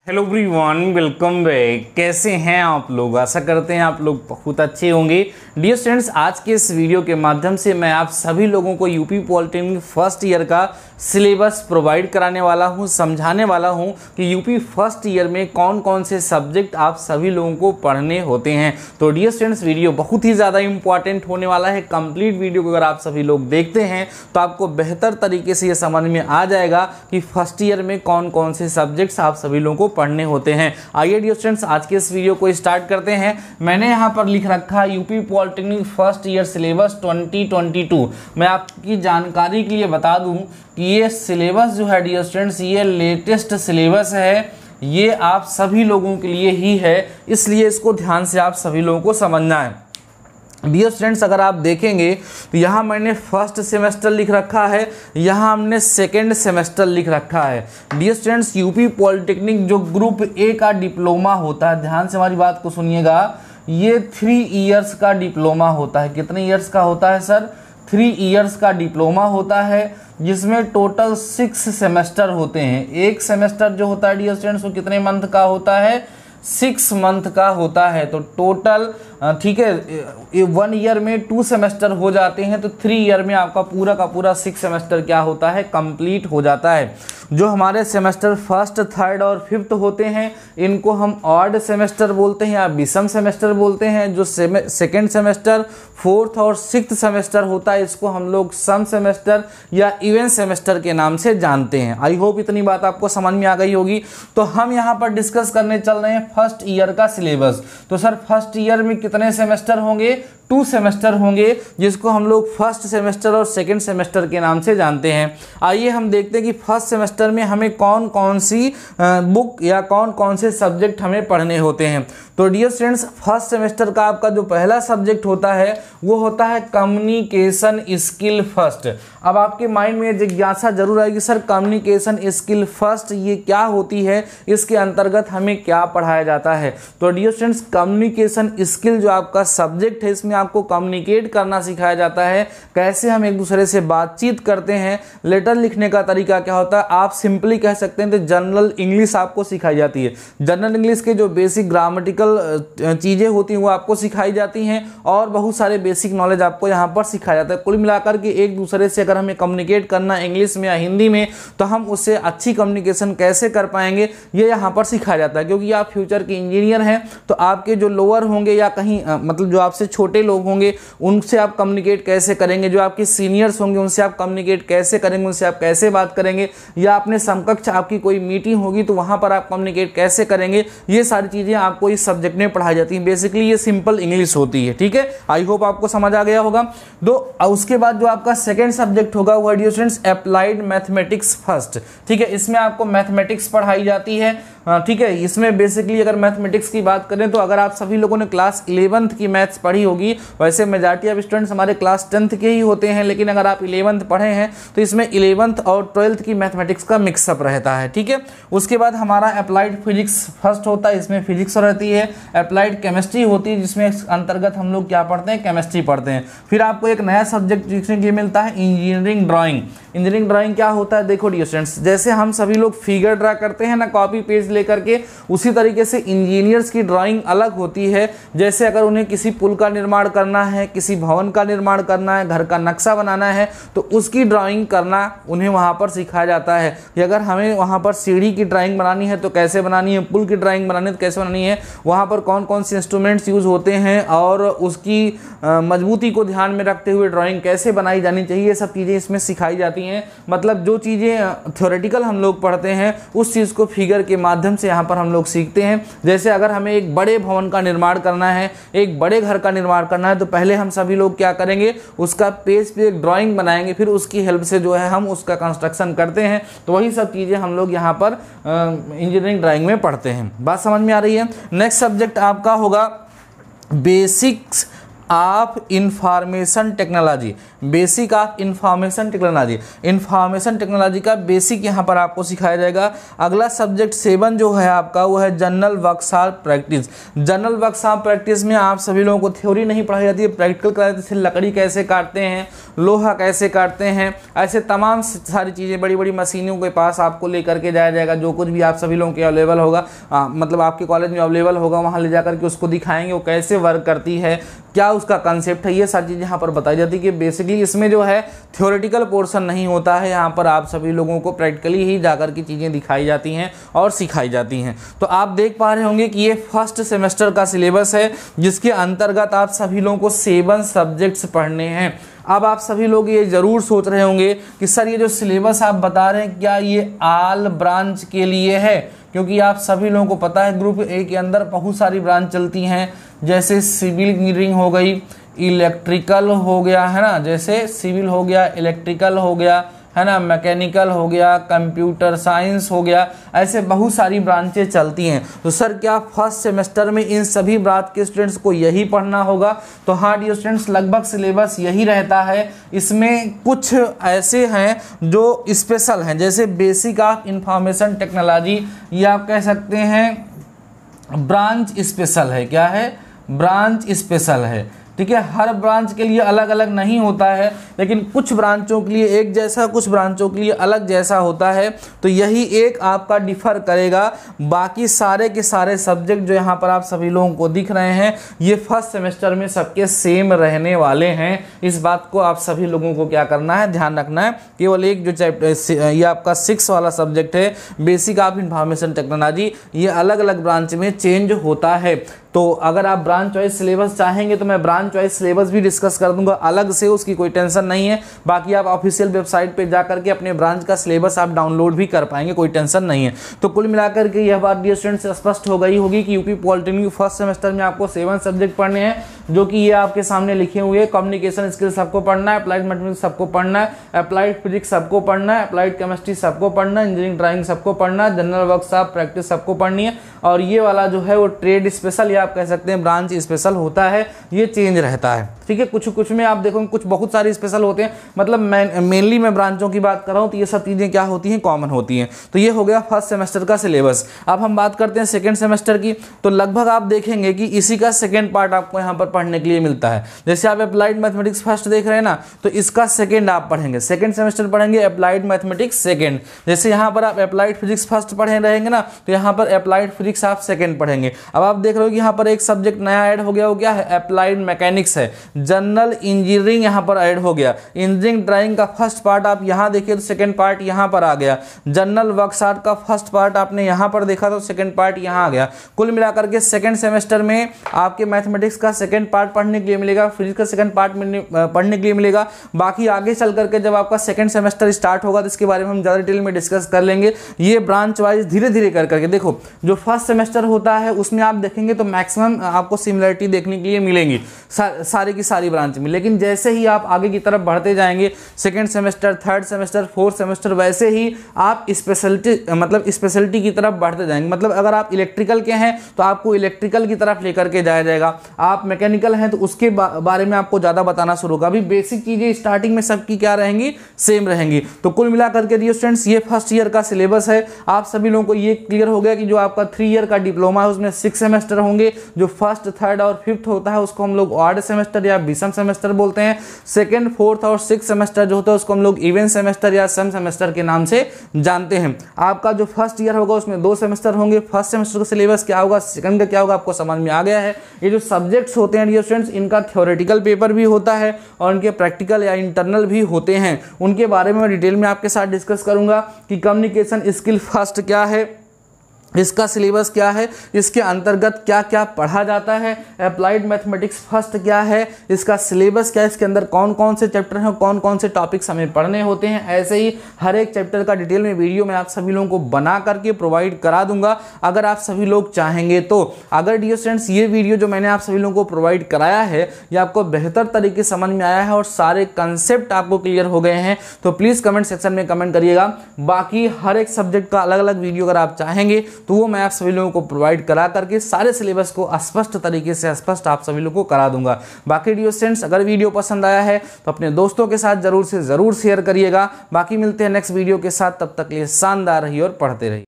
Hello everyone, welcome back. कैसे हैं आप लोग? आशा करते हैं आप लोग बहुत अच्छे होंगे। डियर स्टूडेंट्स, आज के इस वीडियो के माध्यम से मैं आप सभी लोगों को यूपी पॉलिटेक्निक फर्स्ट ईयर का सिलेबस प्रोवाइड कराने वाला हूं, समझाने वाला हूं कि यूपी फर्स्ट ईयर में कौन कौन से सब्जेक्ट आप सभी लोगों को पढ़ने होते हैं। तो डियर स्टूडेंट्स, वीडियो बहुत ही ज़्यादा इंपॉर्टेंट होने वाला है। कंप्लीट वीडियो को अगर आप सभी लोग देखते हैं तो आपको बेहतर तरीके से ये समझ में आ जाएगा कि फर्स्ट ईयर में कौन कौन से सब्जेक्ट्स आप सभी लोगों को पढ़ने होते हैं। आइए डियर स्टूडेंट्स, आज के इस वीडियो को स्टार्ट करते हैं। मैंने यहाँ पर लिख रखा है UP polytechnic first year syllabus 2022। मैं आपकी जानकारी के लिए बता दूं कि ये सिलेबस जो है डियर स्टूडेंट्स, ये लेटेस्ट सिलेबस है। ये आप सभी लोगों के लिए ही है, इसलिए इसको ध्यान से आप सभी लोगों को समझना है। डियर स्टूडेंट्स, अगर आप देखेंगे तो यहाँ मैंने फर्स्ट सेमेस्टर लिख रखा है, यहाँ हमने सेकेंड सेमेस्टर लिख रखा है। डियर स्टूडेंट्स, यूपी पॉलिटेक्निक जो ग्रुप ए का डिप्लोमा होता है, ध्यान से हमारी बात को सुनिएगा, ये 3 इयर्स का डिप्लोमा होता है। कितने इयर्स का होता है सर? 3 इयर्स का डिप्लोमा होता है, जिसमें टोटल 6 सेमेस्टर होते हैं। एक सेमेस्टर जो होता है डियर स्टूडेंट्स, वो कितने मंथ का होता है? 6 मंथ का होता है। तो टोटल ठीक है, 1 ईयर में 2 सेमेस्टर हो जाते हैं, तो 3 ईयर में आपका पूरा का पूरा 6 सेमेस्टर क्या होता है? कंप्लीट हो जाता है। जो हमारे सेमेस्टर फर्स्ट, थर्ड और फिफ्थ होते हैं, इनको हम ऑड सेमेस्टर बोलते हैं या विषम सेमेस्टर बोलते हैं। जो सेकेंड सेमेस्टर, फोर्थ और सिक्स्थ सेमेस्टर होता है, इसको हम लोग सम सेमेस्टर या इवन सेमेस्टर के नाम से जानते हैं। आई होप इतनी बात आपको समझ में आ गई होगी। तो हम यहाँ पर डिस्कस करने चल रहे हैं फर्स्ट ईयर का सिलेबस। तो सर फर्स्ट ईयर में कितने सेमेस्टर होंगे? 2 सेमेस्टर होंगे, जिसको हम लोग फर्स्ट सेमेस्टर और सेकंड सेमेस्टर के नाम से जानते हैं। आइए हम देखते हैं कि फर्स्ट सेमेस्टर में हमें कौन कौन सी बुक या कौन कौन से सब्जेक्ट हमें पढ़ने होते हैं। तो डियर स्टूडेंट्स, फर्स्ट सेमेस्टर का आपका जो पहला सब्जेक्ट होता है वो होता है कम्युनिकेशन स्किल फर्स्ट। अब आपके माइंड में जिज्ञासा जरूर आएगी, सर कम्युनिकेशन स्किल फर्स्ट ये क्या होती है, इसके अंतर्गत हमें क्या पढ़ाया जाता है? तो डियर स्टूडेंट्स, कम्युनिकेशन स्किल जो आपका सब्जेक्ट है, इसमें आपको कम्युनिकेट करना सिखाया जाता है। कैसे हम एक दूसरे से बातचीत करते हैं, लेटर लिखने का तरीका क्या होता है, आप सिंपली कह सकते हैं तो जनरल इंग्लिश आपको सिखाई जाती है। जनरल इंग्लिश के जो बेसिक ग्रामेटिकल चीज़ें होती हैं वो आपको सिखाई जाती हैं, और बहुत सारे बेसिक नॉलेज आपको यहाँ पर सिखाया जाता है। कुल मिलाकर के एक दूसरे से अगर हमें कम्युनिकेट करना इंग्लिश में या हिंदी में, तो हम उससे अच्छी कम्युनिकेशन कैसे कर पाएंगे, ये यहाँ पर सिखाया जाता है। क्योंकि आप फ्यूचर के इंजीनियर हैं, तो आपके जो लोअर होंगे या कहीं मतलब जो आपसे छोटे लोग होंगे, उनसे आप कम्युनिकेट कैसे करेंगे, जो आपके सीनियर्स होंगे उनसे आप कम्युनिकेट कैसे करेंगे, उनसे आप कैसे बात करेंगे, या अपने समकक्ष आपकी कोई मीटिंग होगी तो वहाँ पर आप कम्युनिकेट कैसे करेंगे, ये सारी चीज़ें आपको इस सब्जेक्ट में पढ़ाई जाती हैं। बेसिकली ये सिंपल इंग्लिश होती है। ठीक है, आई होप आपको समझ आ गया होगा। तो उसके बाद जो आपका सेकेंड सब्जेक्ट होगा वो dear students applied mathematics first. ठीक है, इसमें आपको मैथमेटिक्स पढ़ाई जाती है। ठीक है, इसमें बेसिकली अगर मैथमेटिक्स की बात करें तो अगर आप सभी लोगों ने क्लास 11th की मैथ्स पढ़ी होगी, वैसे मेजॉरिटी ऑफ स्टूडेंट्स हमारे क्लास 10th के ही होते हैं, लेकिन अगर आप 11th पढ़े हैं तो इसमें 11th और 12th की मैथमेटिक्स का मिक्सअप रहता है। ठीक है, उसके बाद हमारा अप्लाइड फिजिक्स फर्स्ट होता है, इसमें फिजिक्स रहती है। अप्लाइड केमिस्ट्री होती है, जिसमें अंतर्गत हम लोग क्या पढ़ते हैं? केमिस्ट्री पढ़ते हैं। फिर आपको एक नया सब्जेक्ट सीखने के लिए मिलता है इंजीनियरिंग ड्राइंग। इंजीनियरिंग ड्राइंग क्या होता है? देखो डियर स्टूडेंट्स, जैसे हम सभी लोग फिगर ड्रा करते हैं ना कॉपी पेज लेकर के, उसी तरीके से इंजीनियर्स की ड्राइंग अलग होती है। जैसे अगर उन्हें किसी पुल का निर्माण करना है, किसी भवन का निर्माण करना है, घर का नक्शा बनाना है, तो उसकी ड्राइंग करना उन्हें वहाँ पर सिखाया जाता है। कि अगर हमें वहाँ पर सीढ़ी की ड्राइंग बनानी है तो कैसे बनानी है, पुल की ड्राइंग बनानी है तो कैसे बनानी है, वहाँ पर कौन कौन से इंस्ट्रूमेंट्स यूज़ होते हैं, और उसकी मजबूती को ध्यान में रखते हुए ड्राइंग कैसे बनाई जानी चाहिए, ये सब चीज़ें इसमें सिखाई जाती हैं। मतलब जो चीज़ें थ्योरेटिकल हम लोग पढ़ते हैं, उस चीज़ को फिगर के माध्यम से यहाँ पर हम लोग सीखते हैं। जैसे अगर हमें एक बड़े भवन का निर्माण करना है, एक बड़े घर का निर्माण करना है, तो पहले हम सभी लोग क्या करेंगे? उसका पेज पे एक ड्राइंग बनाएंगे, फिर उसकी हेल्प से जो है हम उसका कंस्ट्रक्शन करते हैं। तो वही सब चीज़ें हम लोग यहाँ पर इंजीनियरिंग ड्राइंग में पढ़ते हैं। बात समझ में आ रही है? नेक्स्ट सब्जेक्ट आपका होगा basics of information technology, basic of information technology. Information technology का बेसिक यहाँ पर आपको सिखाया जाएगा। अगला सब्जेक्ट 7 जो है आपका वो है general workshop practice. General workshop practice में आप सभी लोगों को थ्योरी नहीं पढ़ाई जाती है, प्रैक्टिकल कराते हैं। लकड़ी कैसे काटते हैं, लोहा कैसे काटते हैं, ऐसे तमाम सारी चीज़ें बड़ी बड़ी मशीनों के पास आपको लेकर के जाया जाएगा। जो कुछ भी आप सभी लोगों के अवेलेबल होगा, मतलब आपके कॉलेज में अवेलेबल होगा, वहाँ ले जाकर के उसको दिखाएंगे वो कैसे वर्क करती है, क्या उसका कंसेप्ट है, ये सारी चीज़ें यहाँ पर बताई जाती है। कि बेसिकली इसमें जो है थ्योरेटिकल पोर्शन नहीं होता है, यहाँ पर आप सभी लोगों को प्रैक्टिकली ही जाकर की चीज़ें दिखाई जाती हैं और सिखाई जाती हैं। तो आप देख पा रहे होंगे कि ये फर्स्ट सेमेस्टर का सिलेबस है, जिसके अंतर्गत आप सभी लोगों को 7 सब्जेक्ट्स पढ़ने हैं। अब आप सभी लोग ये ज़रूर सोच रहे होंगे कि सर ये जो सिलेबस आप बता रहे हैं क्या ये ऑल ब्रांच के लिए है? क्योंकि आप सभी लोगों को पता है ग्रुप ए के अंदर बहुत सारी ब्रांच चलती हैं, जैसे सिविल इंजीनियरिंग हो गई, इलेक्ट्रिकल हो गया है ना, जैसे सिविल हो गया, इलेक्ट्रिकल हो गया है ना, मैकेनिकल हो गया, कंप्यूटर साइंस हो गया, ऐसे बहुत सारी ब्रांचें चलती हैं। तो सर क्या फर्स्ट सेमेस्टर में इन सभी ब्रांच के स्टूडेंट्स को यही पढ़ना होगा? तो हाँ डियर स्टूडेंट्स, लगभग सिलेबस यही रहता है। इसमें कुछ ऐसे हैं जो स्पेशल हैं, जैसे बेसिक ऑफ इंफॉर्मेशन टेक्नोलॉजी, ये आप कह सकते हैं ब्रांच स्पेशल है। क्या है? ब्रांच स्पेशल है। ठीक है, हर ब्रांच के लिए अलग अलग नहीं होता है, लेकिन कुछ ब्रांचों के लिए एक जैसा, कुछ ब्रांचों के लिए अलग जैसा होता है। तो यही एक आपका डिफर करेगा। बाकी सारे के सारे सब्जेक्ट जो यहाँ पर आप सभी लोगों को दिख रहे हैं, ये फर्स्ट सेमेस्टर में सबके सेम रहने वाले हैं। इस बात को आप सभी लोगों को क्या करना है, ध्यान रखना है। केवल एक जो चैप्टर ये आपका 6 वाला सब्जेक्ट है, बेसिक ऑफ इंफॉर्मेशन टेक्नोलॉजी, ये अलग अलग ब्रांच में चेंज होता है। तो अगर आप ब्रांच वाइज सिलेबस चाहेंगे तो मैं ब्रांच वाइज सिलेबस भी डिस्कस कर दूंगा अलग से, उसकी कोई टेंशन नहीं है। बाकी आप ऑफिशियल वेबसाइट पे जाकर के अपने ब्रांच का सिलेबस आप डाउनलोड भी कर पाएंगे, कोई टेंशन नहीं है। तो कुल मिलाकर के यह बात डियर स्टूडेंट्स स्पष्ट हो गई होगी कि यूपी पॉलिटेक्निक फर्स्ट सेमेस्टर में आपको 7 सब्जेक्ट पढ़ने हैं, जो कि ये आपके सामने लिखे हुए हैं। कम्युनिकेशन स्किल्स सबको पढ़ना है, अप्लाइड मैथमेटिक्स सबको पढ़ना है, अप्लाइड फिजिक्स सबको पढ़ना है, अप्लाइड केमिस्ट्री सबको पढ़ना है, इंजीनियरिंग ड्राइंग सबको पढ़ना है, जनरल वर्कशॉप प्रैक्टिस सबको पढ़नी है। और ये वाला जो है वो ट्रेड स्पेशल या आप कह सकते हैं ब्रांच स्पेशल होता है, ये चेंज रहता है। ठीक है, कुछ में आप देखोगे कुछ बहुत सारे स्पेशल होते हैं, मतलब मेनली मैं ब्रांचों की बात कर रहा हूँ, तो ये सब चीज़ें क्या होती हैं, कॉमन होती हैं। तो ये हो गया फर्स्ट सेमेस्टर का सिलेबस। अब हम बात करते हैं सेकेंड सेमेस्टर की। तो लगभग आप देखेंगे कि इसी का सेकेंड पार्ट आपको यहाँ पर पढ़ने के लिए मिलता है। जैसे आप अप्लाइड मैथमेटिक्स फर्स्ट देख रहे हैं ना, तो इसका सेकेंड आप पढ़ेंगे, सेकेंड सेमेस्टर पढ़ेंगे अप्लाइड मैथमेटिक्स सेकेंड। जैसे यहाँ पर आप अप्लाइड फिजिक्स फर्स्ट पढ़े रहेंगे ना, तो यहाँ पर अप्लाइड फिजिक्स आप सेकेंड पढ़ेंगे। अब आप देख रहे हो कि यहाँ पर एक सब्जेक्ट नया ऐड हो गया, वो क्या है, अप्लाइड मैकेनिक्स है। जनरल इंजीनियरिंग यहाँ पर ऐड हो गया। इंजीनियरिंग ड्राइंग का फर्स्ट पार्ट आप यहाँ देखिए तो सेकेंड पार्ट यहाँ पर आ गया। जनरल वर्कशॉप का फर्स्ट पार्ट आपने यहाँ पर देखा तो सेकेंड पार्ट यहाँ आ गया। कुल मिलाकर के सेकेंड सेमेस्टर में आपके मैथमेटिक्स का सेकेंड पार्ट पढ़ने के लिए मिलेगा, फिजिक्स का सेकेंड पार्ट पढ़ने के लिए मिलेगा। बाकी आगे चल करके जब आपका सेकेंड सेमेस्टर स्टार्ट होगा तो इसके बारे में हम ज़्यादा डिटेल में डिस्कस कर लेंगे। ये ब्रांच वाइज धीरे धीरे कर करके देखो, जो फर्स्ट सेमेस्टर होता है उसमें आप देखेंगे तो मैक्सिमम आपको सिमिलरिटी देखने के लिए मिलेंगी सारी की सारी ब्रांच में। लेकिन जैसे ही आप आगे की तरफ बढ़ते जाएंगे, second semester, third semester, fourth semester, वैसे ही आप स्पेशलिटी की तरफ बढ़ते जाएंगे। मतलब अगर आप इलेक्ट्रिकल के हैं तो आपको इलेक्ट्रिकल की तरफ लेकर के जाया जाएगा, आप मैकेनिकल हैं तो उसके बारे में आपको ज़्यादा बताना शुरू होगा। अभी बेसिक चीज़ें स्टार्टिंग में सबकी क्या रहेंगी, सेम रहेंगी। तो कुल मिलाकर के डियर स्टूडेंट्स ये फर्स्ट ईयर का सिलेबस है। आप सभी लोगों को ये क्लियर हो गया कि जो आपका 3 ईयर का डिप्लोमा है उसमें 6 सेमेस्टर होंगे। जो फर्स्ट, थर्ड और फिफ्थ होता है उसको हम लोग ऑड सेमेस्टर या विषम सेमेस्टर बोलते हैं। सेकेंड, फोर्थ और सिक्स सेमेस्टर जो होता है उसको हम लोग इवन सेमेस्टर या सम सेमेस्टर के नाम से जानते हैं। आपका जो फर्स्ट ईयर होगा उसमें 2 सेमेस्टर होंगे। फर्स्ट सेमेस्टर का सिलेबस क्या होगा, सेकंड का क्या होगा, आपको समझ में आ गया है। ये जो सब्जेक्ट्स होते हैं डियर स्टूडेंट्स, इनका थ्योरेटिकल पेपर भी होता है और इनके प्रैक्टिकल या इंटरनल भी होते हैं। उनके बारे में मैं डिटेल में आपके साथ डिस्कस करूंगा कि कम्युनिकेशन स्किल फर्स्ट क्या है, इसका सिलेबस क्या है, इसके अंतर्गत क्या क्या पढ़ा जाता है। अप्लाइड मैथमेटिक्स फर्स्ट क्या है, इसका सिलेबस क्या है, इसके अंदर कौन कौन से चैप्टर हैं, कौन कौन से टॉपिक्स हमें पढ़ने होते हैं। ऐसे ही हर एक चैप्टर का डिटेल में वीडियो मैं आप सभी लोगों को बना करके प्रोवाइड करा दूंगा, अगर आप सभी लोग चाहेंगे तो। अगर डियर स्टूडेंट्स ये वीडियो जो मैंने आप सभी लोगों को प्रोवाइड कराया है ये आपको बेहतर तरीके से समझ में आया है और सारे कंसेप्ट आपको क्लियर हो गए हैं, तो प्लीज़ कमेंट सेक्शन में कमेंट करिएगा। बाकी हर एक सब्जेक्ट का अलग अलग वीडियो अगर आप चाहेंगे तो वो मैं आप सभी लोगों को प्रोवाइड करा करके सारे सिलेबस को स्पष्ट तरीके से स्पष्ट आप सभी लोगों को करा दूंगा। बाकी डियर स्टूडेंट्स, अगर वीडियो पसंद आया है तो अपने दोस्तों के साथ जरूर से जरूर शेयर करिएगा। बाकी मिलते हैं नेक्स्ट वीडियो के साथ, तब तक के लिए शानदार रहिए और पढ़ते रहिए।